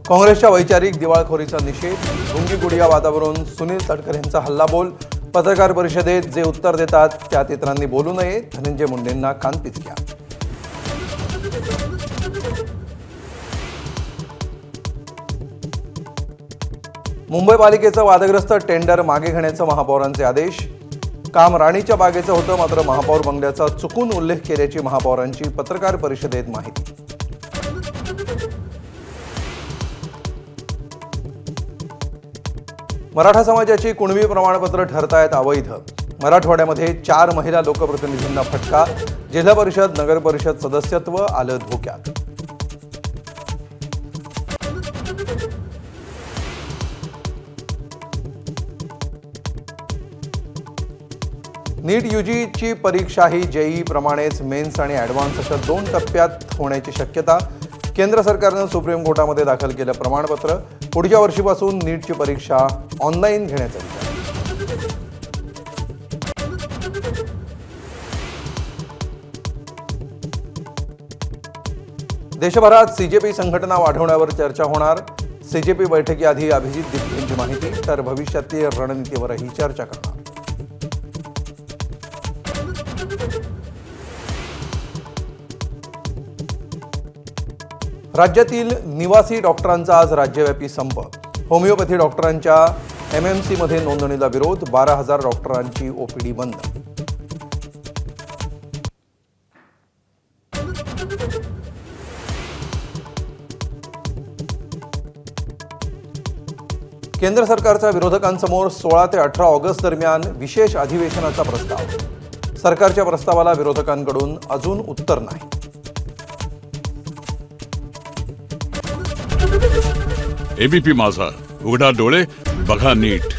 काँग्रेसच्या वैचारिक दिवाळखोरीचा निषेध, ढोंगी गुडिया वादावरून सुनील तटकरे यांचा हल्लाबोल, पत्रकार परिषदेत जे उत्तर देतात त्यात इतरांनी बोलू नये, धनंजय मुंडेंना कानपिचक्या. मुंबई पालिकेचं वादग्रस्त टेंडर मागे घेण्याचे महापौरांचे आदेश. काम राणीच्या बागेचं होतं, मात्र महापौर बंगल्याचा चुकून उल्लेख केल्याची महापौरांची पत्रकार परिषदेत माहिती. मराठा समाजाची कुणबी प्रमाणपत्र ठरतायत अवैध. मराठवाड्यामध्ये 4 महिला लोकप्रतिनिधींना फटका. जिल्हा परिषद नगर परिषद सदस्यत्व आलं धोक्यात. नीट यूजीची परीक्षा ही जेईई प्रमाणेच मेन्स आणि ॲडव्हान्स अशा 2 टप्प्यात होण्याची शक्यता. केंद्र सरकारनं सुप्रीम कोर्टामध्ये दाखल केलं प्रमाणपत्र. पुढच्या वर्षीपासून नीटची परीक्षा ऑनलाईन घेण्याचा विचार. देशभरात सीजेपी संघटना वाढवण्यावर चर्चा होणार. सीजेपी बैठकीआधी अभिजित दीप यांची माहिती, तर भविष्यातील रणनीतीवरही चर्चा करणार. राज्यातील निवासी डॉक्टरांचा आज राज्यव्यापी संप. होमिओपॅथी डॉक्टरांच्या एमएमसीमध्ये नोंदणीला विरोध. 12,000 डॉक्टरांची ओपीडी बंद. केंद्र सरकारचा विरोधकांसमोर 16 ते 18 ऑगस्ट दरम्यान विशेष अधिवेशनाचा प्रस्ताव. सरकारच्या प्रस्तावाला विरोधकांकडून अजून उत्तर नाही. एबीपी माझा, उघडा डोळे बघा नीट.